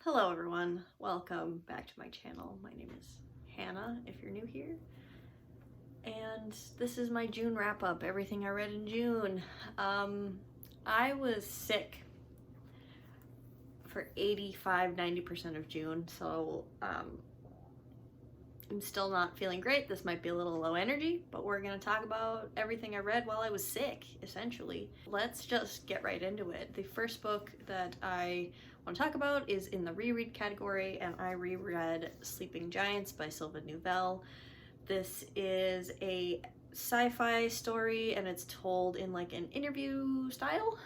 Hello everyone, welcome back to my channel. My name is Hannah if you're new here. And this is my June wrap up, everything I read in June. I was sick for 85-90% of June, so I'm still not feeling great. This might be a little low energy, but we're gonna talk about everything I read while I was sick, essentially. Let's just get right into it. The first book that I want to talk about is in the reread category, and I reread Sleeping Giants by Sylvain Neuvel. This is a sci-fi story, and it's told in like an interview style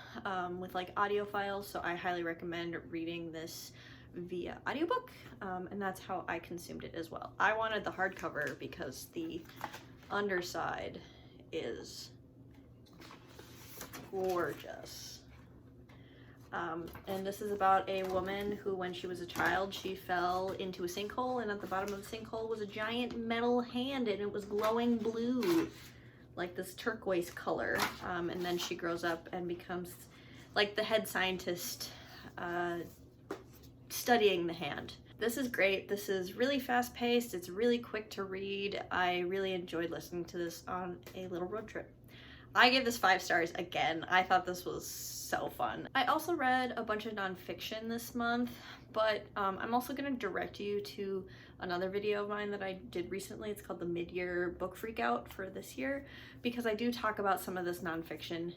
with like audio files, so I highly recommend reading this via audiobook, and that's how I consumed it as well. I wanted the hardcover because the underside is gorgeous. And this is about a woman who, when she was a child, she fell into a sinkhole, and at the bottom of the sinkhole was a giant metal hand, and it was glowing blue, like this turquoise color. And then she grows up and becomes like the head scientist studying the hand. This is great. This is really fast paced. It's really quick to read. I really enjoyed listening to this on a little road trip. I gave this 5 stars again. I thought this was so fun. I also read a bunch of nonfiction this month, but I'm also going to direct you to another video of mine that I did recently. It's called the Mid-Year Book Freakout for this year, because I do talk about some of this nonfiction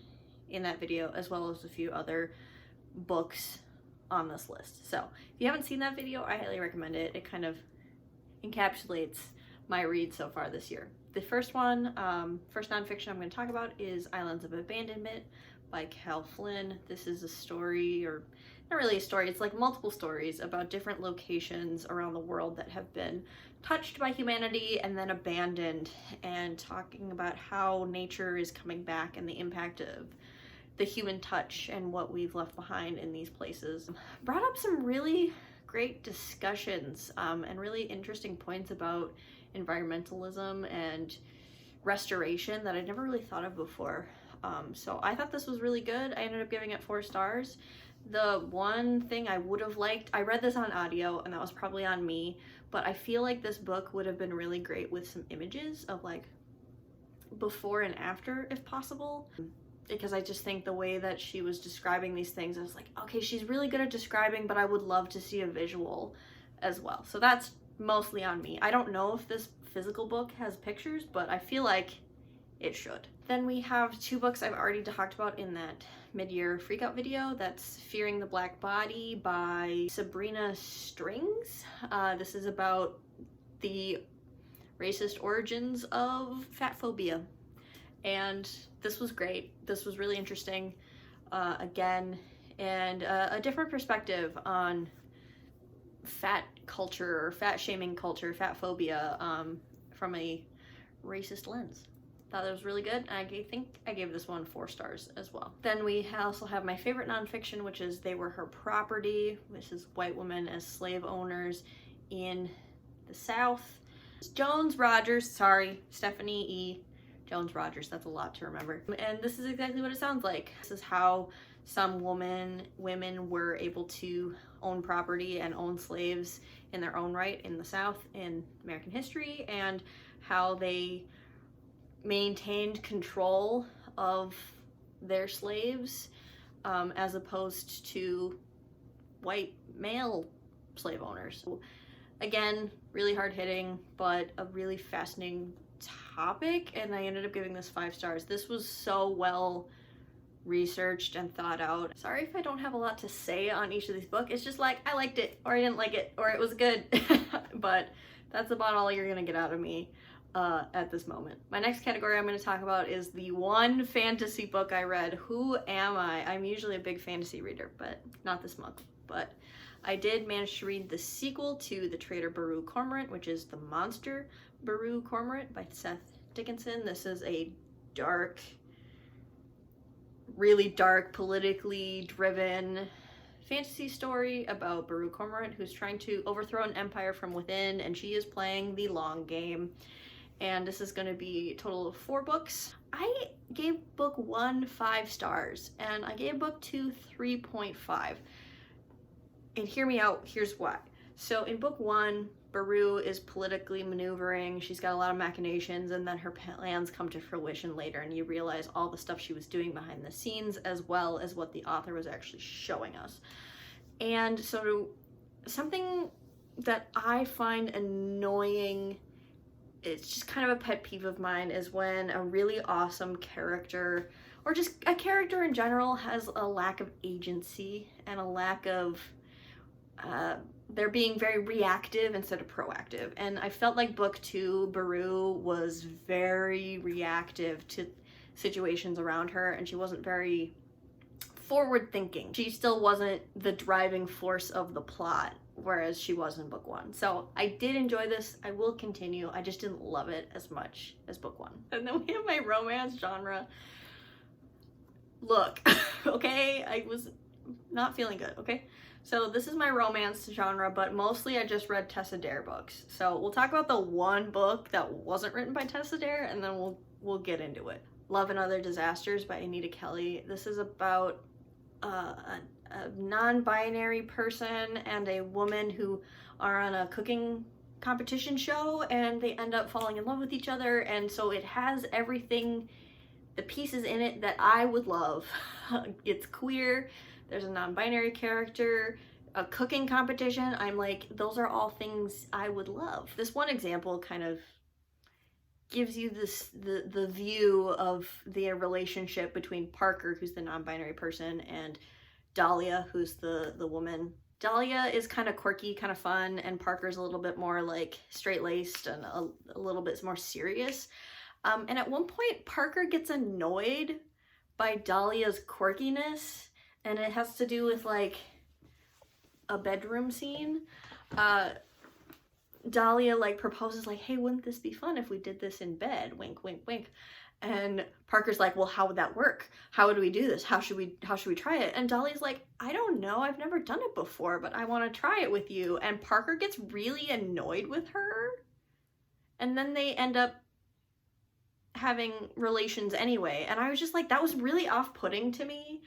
in that video, as well as a few other books on this list. So if you haven't seen that video, I highly recommend it. It kind of encapsulates my read so far this year. The first one, first nonfiction I'm going to talk about is Islands of Abandonment by Cal Flynn. This is a story, or not really a story, it's like multiple stories about different locations around the world that have been touched by humanity and then abandoned, and talking about how nature is coming back and the impact of the human touch and what we've left behind in these places. Brought up some really great discussions and really interesting points about environmentalism and restoration that I'd never really thought of before. So I thought this was really good. I ended up giving it 4 stars. The one thing I would have liked, I read this on audio and that was probably on me, but I feel like this book would have been really great with some images of like before and after if possible, because I just think the way that she was describing these things, I was like, okay, she's really good at describing, but I would love to see a visual as well. So that's mostly on me. I don't know if this physical book has pictures, but I feel like it should. Then we have 2 books I've already talked about in that mid-year freakout video. That's Fearing the Black Body by Sabrina Strings. This is about the racist origins of fat phobia. And this was great. This was really interesting, again, and a different perspective on fat culture, or fat shaming culture, fat phobia, from a racist lens. Thought it was really good. I think I gave this one 4 stars as well. Then we also have my favorite nonfiction, which is They Were Her Property, which is white women as slave owners in the South. Jones Rogers, sorry, Stephanie E. Jones Rogers, that's a lot to remember. And this is exactly what it sounds like. This is how some women were able to own property and own slaves in their own right in the South in American history, and how they maintained control of their slaves as opposed to white male slave owners. So, again, really hard-hitting, but a really fascinating topic, and I ended up giving this 5 stars. This was so well researched and thought out. Sorry if I don't have a lot to say on each of these books. It's just like I liked it, or I didn't like it, or it was good. But that's about all you're gonna get out of me at this moment. My next category I'm going to talk about is the one fantasy book I read. Who am I? I'm usually a big fantasy reader, but not this month. But I did manage to read the sequel to The Traitor Baru Cormorant, which is The Monster Baru Cormorant by Seth Dickinson. This is a dark, really dark, politically driven fantasy story about Baru Cormorant, who's trying to overthrow an empire from within, and she is playing the long game. And this is going to be a total of 4 books. I gave book 1 5 stars, and I gave book 2 3.5. And hear me out, here's why. So in book 1, Baru is politically maneuvering, she's got a lot of machinations, and then her plans come to fruition later, and you realize all the stuff she was doing behind the scenes as well as what the author was actually showing us. And so something that I find annoying, it's just kind of a pet peeve of mine, is when a really awesome character, or just a character in general, has a lack of agency and a lack of they're being very reactive instead of proactive. And I felt like book 2, Baru was very reactive to situations around her, and she wasn't very forward thinking. She still wasn't the driving force of the plot, whereas she was in book 1. So I did enjoy this. I will continue. I just didn't love it as much as book 1. And then we have my romance genre. Look, okay, I was not feeling good, okay? So this is my romance genre, but mostly I just read Tessa Dare books. So we'll talk about the one book that wasn't written by Tessa Dare, and then we'll get into it. Love and Other Disasters by Anita Kelly. This is about a non-binary person and a woman who are on a cooking competition show, and they end up falling in love with each other, and so it has everything, the pieces in it that I would love. It's queer, there's a non-binary character, a cooking competition. I'm like, those are all things I would love. This one example kind of gives you this the view of the relationship between Parker, who's the non-binary person, and Dahlia, who's the woman. Dahlia is kind of quirky, kind of fun, and Parker's a little bit more like straight-laced and a little bit more serious. And at one point, Parker gets annoyed by Dahlia's quirkiness, and it has to do with like a bedroom scene. Dahlia like proposes like, hey, wouldn't this be fun if we did this in bed? Wink, wink, wink. And Parker's like, well, how would that work? How would we do this? How should we try it? And Dahlia's like, I don't know. I've never done it before, but I want to try it with you. And Parker gets really annoyed with her. And then they end up having relations anyway. And I was just like, that was really off-putting to me.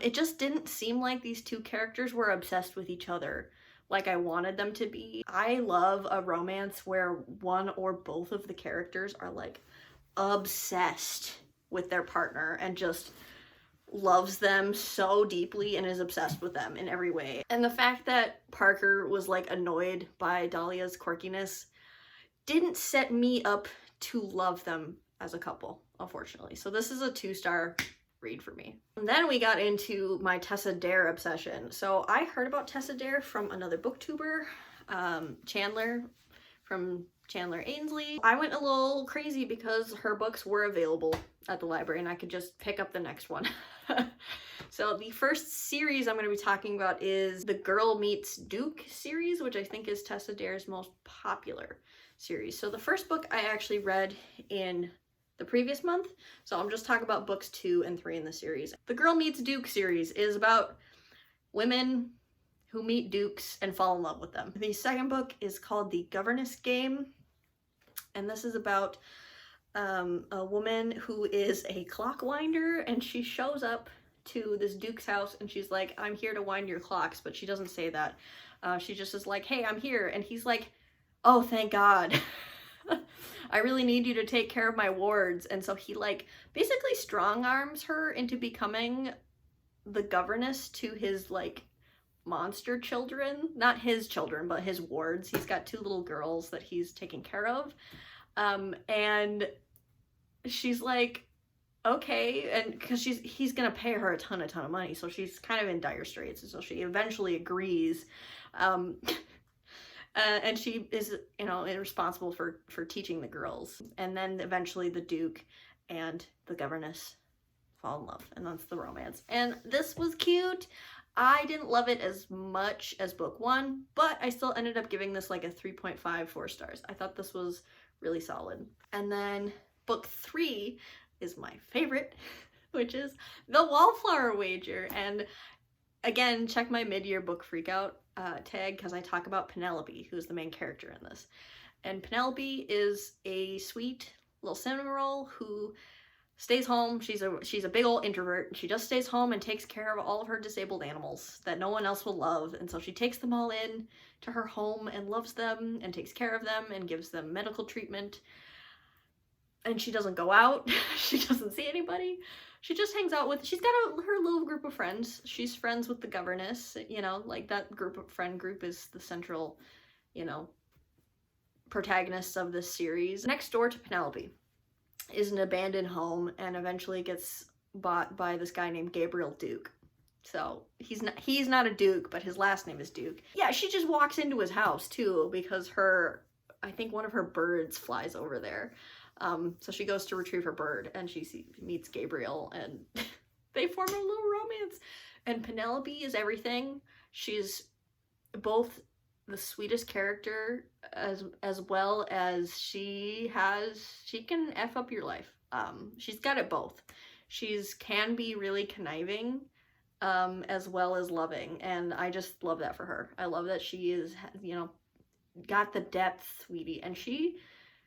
It just didn't seem like these two characters were obsessed with each other like I wanted them to be. I love a romance where one or both of the characters are like obsessed with their partner and just loves them so deeply and is obsessed with them in every way. And the fact that Parker was like annoyed by Dahlia's quirkiness didn't set me up to love them as a couple, unfortunately. So this is a 2-star read for me. And then we got into my Tessa Dare obsession. So I heard about Tessa Dare from another booktuber, Chandler, from Chandler Ainsley. I went a little crazy because her books were available at the library and I could just pick up the next one. So the first series I'm going to be talking about is the Girl Meets Duke series, which I think is Tessa Dare's most popular series. So the first book I actually read in the previous month, so I'm just talking about books 2 and 3 in the series. The Girl Meets Duke series is about women who meet dukes and fall in love with them. The second book is called The Governess Game, and this is about a woman who is a clock winder, and she shows up to this duke's house and she's like, I'm here to wind your clocks, but she doesn't say that. She just is like, hey, I'm here, and he's like, oh, thank God. I really need you to take care of my wards. And so he like basically strong arms her into becoming the governess to his like monster children. Not his children, but his wards. He's got 2 little girls that he's taking care of. And she's like, okay, and because he's gonna pay her a ton of money, so she's kind of in dire straits, and so she eventually agrees. And she is, you know, responsible for teaching the girls. And then eventually the Duke and the governess fall in love, and that's the romance. And this was cute. I didn't love it as much as book 1, but I still ended up giving this like a 3.5, 4 stars. I thought this was really solid. And then book 3 is my favorite, which is The Wallflower Wager. And again, check my mid-year book freakout tag, because I talk about Penelope, who's the main character in this. And Penelope is a sweet little cinnamon roll who stays home. She's a big old introvert. She just stays home and takes care of all of her disabled animals that no one else will love. And so she takes them all in to her home and loves them and takes care of them and gives them medical treatment. And she doesn't go out. She doesn't see anybody. She just hangs out with, she's got her little group of friends. She's friends with the governess, you know, like that friend group is the central, you know, protagonists of this series. Next door to Penelope is an abandoned home and eventually gets bought by this guy named Gabriel Duke. So he's not a Duke, but his last name is Duke. Yeah, she just walks into his house too because I think one of her birds flies over there. So she goes to retrieve her bird and she meets Gabriel and they form a little romance. And Penelope is everything. She's both the sweetest character as well as she can F up your life. She's got it both. Can be really conniving as well as loving, and I just love that for her. I love that she is, you know, got the depth, sweetie, and she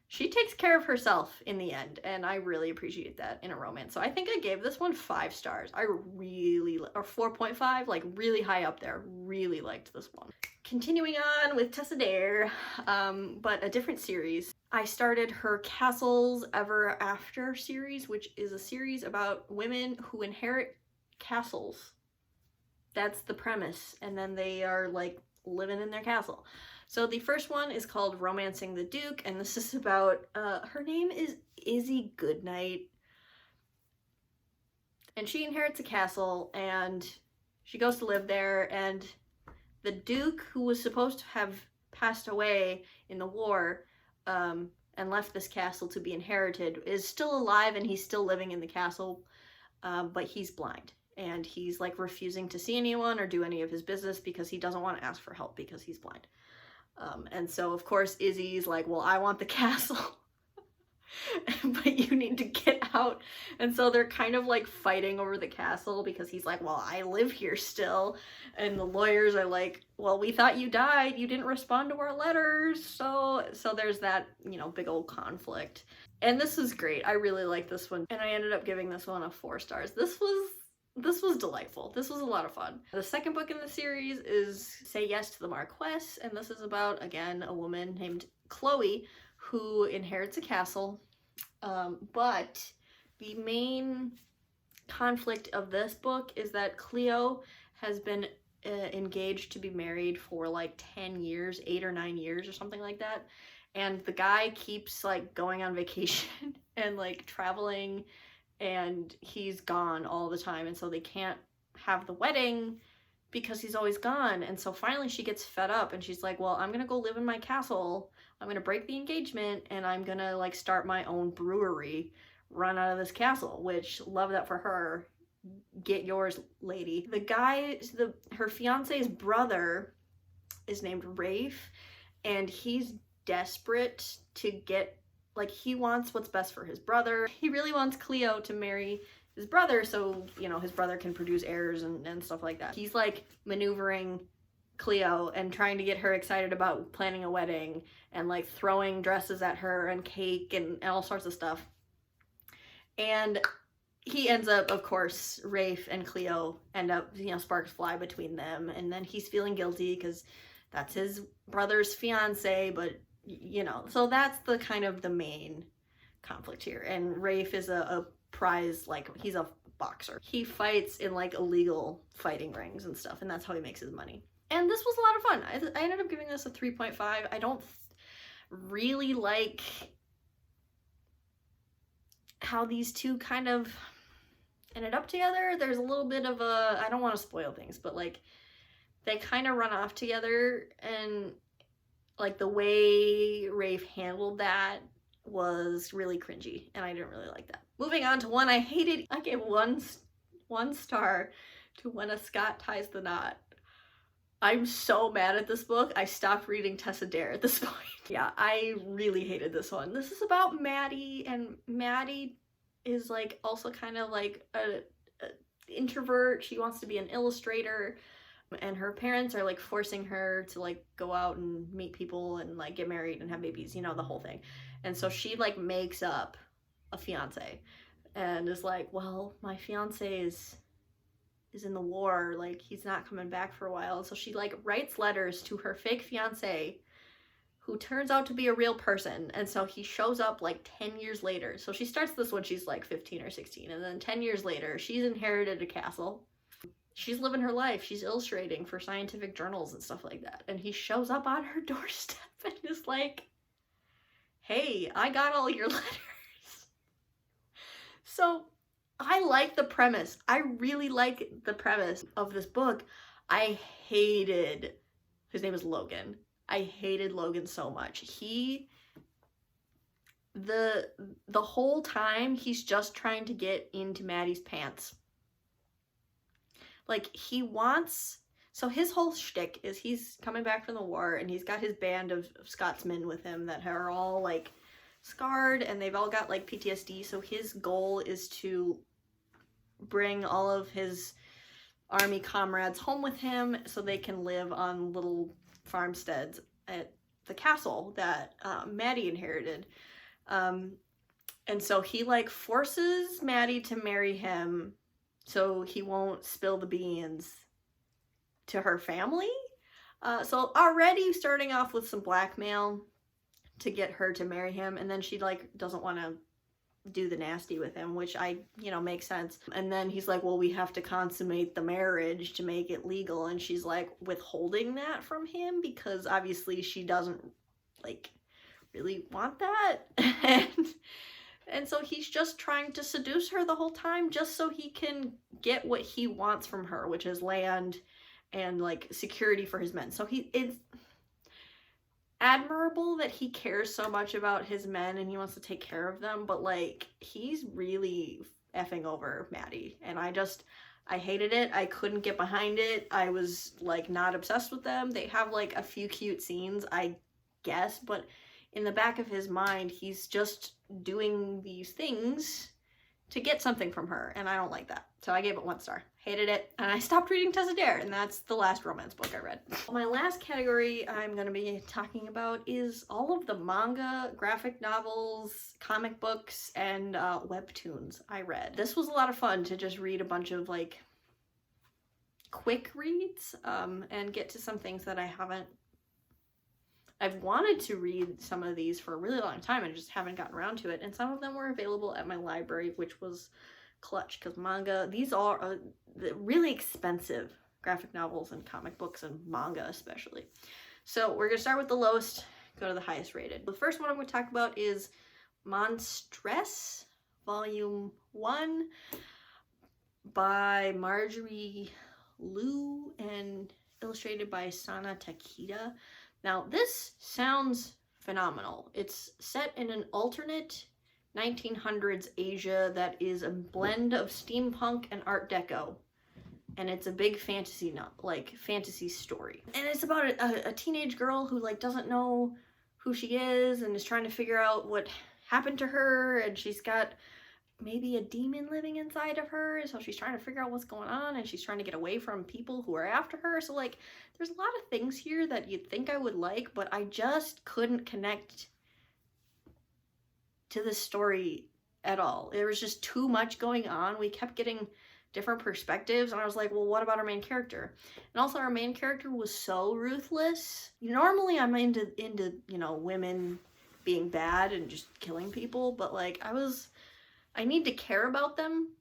takes care of herself in the end, and I really appreciate that in a romance. So I think I gave this one 5 stars. Or 4.5, like really high up there. Really liked this one. Continuing on with Tessa Dare, but a different series. I started her Castles Ever After series, which is a series about women who inherit castles. That's the premise, and then they are like living in their castle. So the first one is called Romancing the Duke, and this is about, her name is Izzy Goodnight, and she inherits a castle, and she goes to live there, and the Duke, who was supposed to have passed away in the war, and left this castle to be inherited, is still alive, and he's still living in the castle, but he's blind. And he's like refusing to see anyone or do any of his business because he doesn't want to ask for help because he's blind. And so of course Izzy's like, well, I want the castle, but you need to get out. And so they're kind of like fighting over the castle because he's like, well, I live here still. And the lawyers are like, well, we thought you died. You didn't respond to our letters. So there's that, you know, big old conflict. And this is great. I really like this one. And I ended up giving this one a 4 stars. This was delightful. This was a lot of fun. The second book in the series is Say Yes to the Marquess, and this is about, again, a woman named Chloe who inherits a castle, but the main conflict of this book is that Cleo has been engaged to be married for like 10 years, 8 or 9 years or something like that, and the guy keeps like going on vacation and like traveling, and he's gone all the time, and so they can't have the wedding because he's always gone. And so finally she gets fed up and she's like, well, I'm gonna go live in my castle, I'm gonna break the engagement, and I'm gonna like start my own brewery run out of this castle, which, love that for her. Get yours, lady. The guy, her fiance's brother is named Rafe, and he's desperate to get, like, he wants what's best for his brother. He really wants Cleo to marry his brother so, you know, his brother can produce heirs and stuff like that. He's like maneuvering Cleo and trying to get her excited about planning a wedding and like throwing dresses at her and cake and all sorts of stuff. And he ends up, of course, Rafe and Cleo end up, you know, sparks fly between them, and then he's feeling guilty because that's his brother's fiance, but you know, so that's the kind of the main conflict here. And Rafe is a prize, like, he's a boxer. He fights in like illegal fighting rings and stuff, and that's how he makes his money. And this was a lot of fun. I ended up giving this a 3.5. I don't really like how these two kind of ended up together. There's a little bit of a, I don't want to spoil things, but like they kind of run off together, and like the way Rafe handled that was really cringy, and I didn't really like that. Moving on to one I hated. I gave one star to When a Scot Ties the Knot. I'm so mad at this book. I stopped reading Tessa Dare at this point. Yeah, I really hated this one. This is about Maddie, and Maddie is like also kind of like a introvert. She wants to be an illustrator, and her parents are like forcing her to like go out and meet people and like get married and have babies, you know, the whole thing. And so she like makes up a fiance and is like, well, my fiance is in the war, like he's not coming back for a while. So she like writes letters to her fake fiance, who turns out to be a real person. And so he shows up like 10 years later. So she starts this when she's like 15 or 16, and then 10 years later she's inherited a castle. She's living her life. She's illustrating for scientific journals and stuff like that. And he shows up on her doorstep and is like, hey, I got all your letters. So I like the premise. I really like the premise of this book. I hated, his name is Logan. I hated Logan so much. The whole time he's just trying to get into Maddie's pants. Like so his whole shtick is he's coming back from the war and he's got his band of Scotsmen with him that are all like scarred and they've all got like PTSD. So his goal is to bring all of his army comrades home with him so they can live on little farmsteads at the castle that Maddie inherited. And so he like forces Maddie to marry him so he won't spill the beans to her family. So already starting off with some blackmail to get her to marry him, and then she like doesn't want to do the nasty with him, which makes sense. And then he's like, well, we have to consummate the marriage to make it legal, and she's like withholding that from him because obviously she doesn't like really want that. and so he's just trying to seduce her the whole time just so he can get what he wants from her, which is land and like security for his men. So it's admirable that he cares so much about his men and he wants to take care of them, but like he's really effing over Maddie, and I hated it. I couldn't get behind it. I was like not obsessed with them. They have like a few cute scenes, I guess, but in the back of his mind he's just doing these things to get something from her, and I don't like that. So I gave it 1 star. Hated it, and I stopped reading Tessa Dare, and that's the last romance book I read. My last category I'm going to be talking about is all of the manga, graphic novels, comic books, and webtoons I read. This was a lot of fun to just read a bunch of like quick reads and get to some things that I've wanted to read some of these for a really long time and just haven't gotten around to it, and some of them were available at my library, which was clutch, because manga, these are really expensive graphic novels and comic books and manga especially. So we're gonna start with the lowest, go to the highest rated. The first one I'm going to talk about is Monstress Volume 1 by Marjorie Liu and illustrated by Sana Takeda. Now this sounds phenomenal. It's set in an alternate 1900s Asia that is a blend of steampunk and Art Deco, and it's a big fantasy story. And it's about a teenage girl who like doesn't know who she is and is trying to figure out what happened to her, and she's got maybe a demon living inside of her, so she's trying to figure out what's going on, and she's trying to get away from people who are after her. So like there's a lot of things here that you'd think I would like, but I just couldn't connect to this story at all. There was just too much going on. We kept getting different perspectives, and I was like, well, what about our main character? And also our main character was so ruthless. Normally I'm into women being bad and just killing people, but like I need to care about them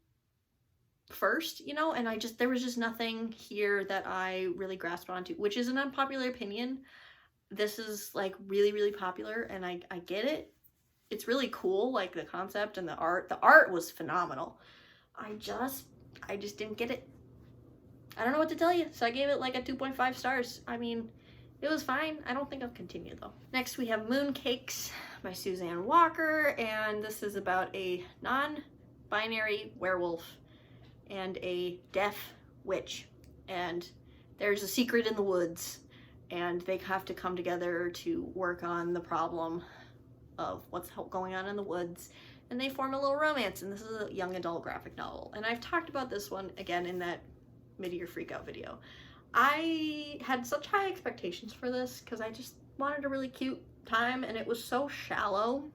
first, and there was just nothing here that I really grasped onto, which is an unpopular opinion. This is like really, really popular, and I get it. It's really cool, like the concept and the art. The art was phenomenal. I just didn't get it. I don't know what to tell you, so I gave it like a 2.5 stars. I mean, it was fine. I don't think I'll continue though. Next we have Mooncakes by Suzanne Walker, and this is about a non-binary werewolf and a deaf witch, and there's a secret in the woods, and they have to come together to work on the problem of what's going on in the woods, and they form a little romance, and this is a young adult graphic novel. And I've talked about this one again in that mid-year freakout video. I had such high expectations for this because I just wanted a really cute time, and it was so shallow.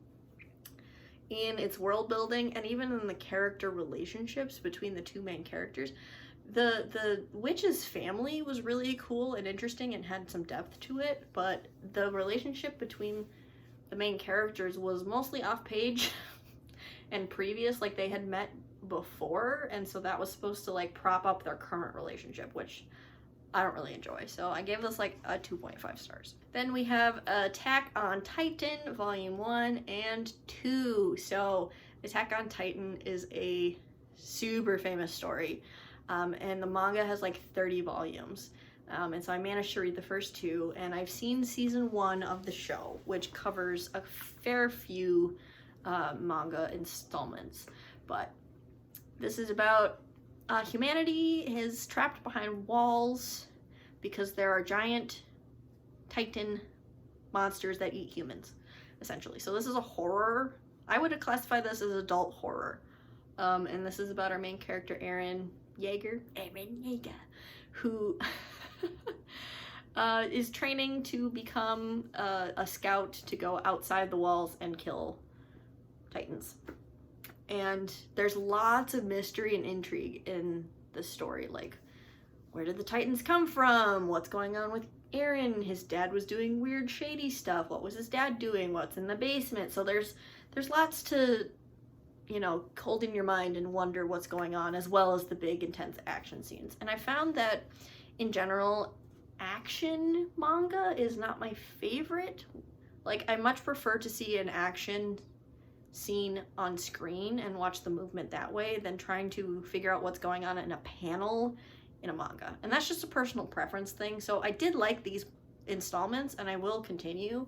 in its world building and even in the character relationships between the two main characters. The witch's family was really cool and interesting and had some depth to it, but the relationship between the main characters was mostly off page and previous, like they had met before, and so that was supposed to like prop up their current relationship, which I don't really enjoy. So I gave this like a 2.5 stars. Then we have Attack on Titan Volume 1 and 2. So Attack on Titan is a super famous story, and the manga has like 30 volumes. And so I managed to read the first 2, and I've seen season 1 of the show, which covers a fair few manga installments. But this is about humanity is trapped behind walls because there are giant Titan monsters that eat humans, essentially. So this is a horror. I would have classified this as adult horror. And this is about our main character, Eren Yeager, who is training to become a scout to go outside the walls and kill Titans. And there's lots of mystery and intrigue in this story, like where did the Titans come from? What's going on with Eren? His dad was doing weird shady stuff. What was his dad doing? What's in the basement? So there's lots to, you know, hold in your mind and wonder what's going on, as well as the big intense action scenes. And I found that in general, action manga is not my favorite. Like, I much prefer to see an action scene on screen and watch the movement that way than trying to figure out what's going on in a panel in a manga. And that's just a personal preference thing. So I did like these installments and I will continue.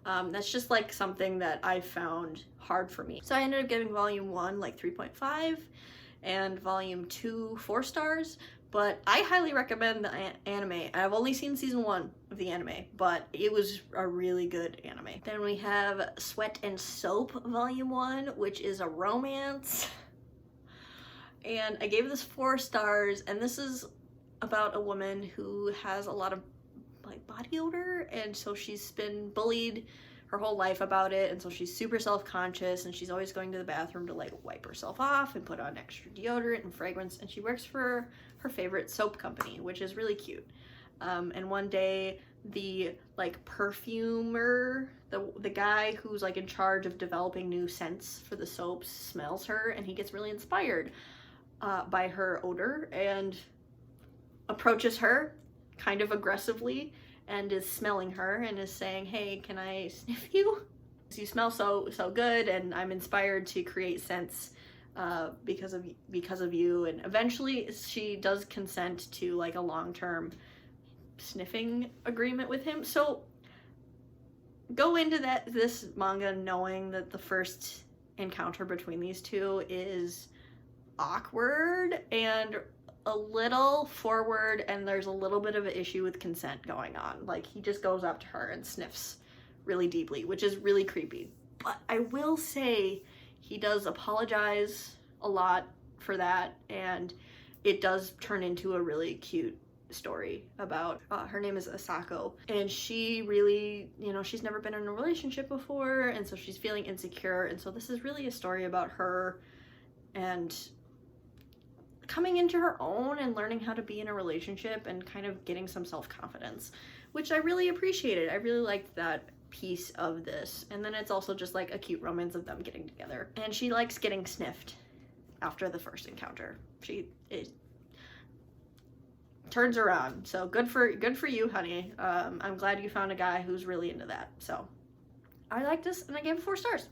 That's just like something that I found hard for me. So I ended up giving volume 1 like 3.5 and volume 2 4 stars. But I highly recommend the anime. I've only seen season 1 of the anime, but it was a really good anime. Then we have Sweat and Soap Volume 1, which is a romance. And I gave this 4 stars, and this is about a woman who has a lot of like body odor, and so she's been bullied her whole life about it, and so she's super self-conscious, and she's always going to the bathroom to like wipe herself off and put on extra deodorant and fragrance, and she works for her favorite soap company, which is really cute. And one day the like perfumer, the guy who's like in charge of developing new scents for the soaps, smells her, and he gets really inspired by her odor and approaches her kind of aggressively and is smelling her and is saying, hey, can I sniff you? You smell so good, and I'm inspired to create scents because of you. And eventually she does consent to like a long-term sniffing agreement with him. So go into this manga knowing that the first encounter between these two is awkward and a little forward, and there's a little bit of an issue with consent going on. Like, he just goes up to her and sniffs really deeply, which is really creepy. But I will say he does apologize a lot for that, and it does turn into a really cute story about her name is Asako, and she really, you know, she's never been in a relationship before, and so she's feeling insecure, and so this is really a story about her and coming into her own and learning how to be in a relationship and kind of getting some self-confidence, which I really appreciated. I really liked that piece of this. And then it's also just like a cute romance of them getting together, and she likes getting sniffed after the first encounter. It turns around, so good for you, honey. I'm glad you found a guy who's really into that. So I like this, and I gave it 4 stars.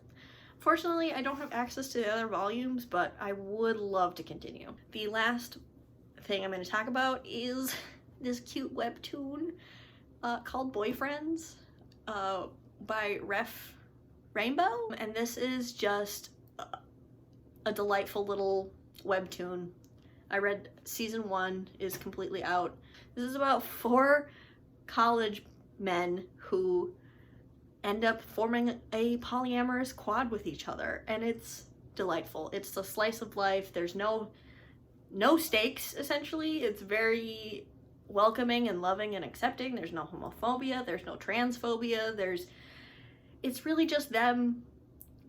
Fortunately, I don't have access to the other volumes, but I would love to continue. The last thing I'm going to talk about is this cute webtoon called Boyfriends by Ref Rainbow. And this is just a delightful little webtoon. I read season 1 is completely out. This is about 4 college men who end up forming a polyamorous quad with each other, and it's delightful. It's a slice of life. There's no stakes, essentially. It's very welcoming and loving and accepting. There's no homophobia, there's no transphobia, it's really just them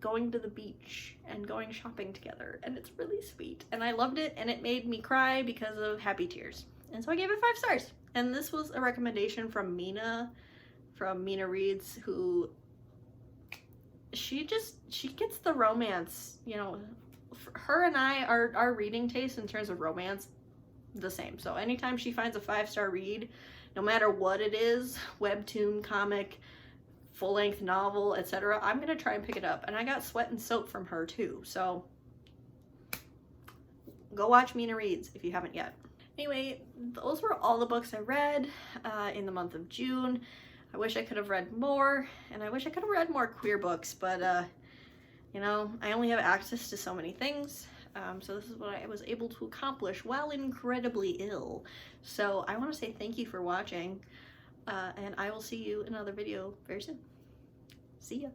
going to the beach and going shopping together, and it's really sweet. And I loved it, and it made me cry because of happy tears. And so I gave it 5 stars. And this was a recommendation from Mina, from Mina Reads, who she gets the romance, you know. Her and I, our reading taste in terms of romance, the same. So anytime she finds a 5-star read, no matter what it is, webtoon, comic, full-length novel, etc., I'm gonna try and pick it up. And I got Sweat and Soap from her too, so go watch Mina Reads if you haven't yet. Anyway, those were all the books I read in the month of June. I wish I could have read more, and I wish I could have read more queer books, but you know, I only have access to so many things. So this is what I was able to accomplish while incredibly ill. So I want to say thank you for watching, and I will see you in another video very soon. See ya.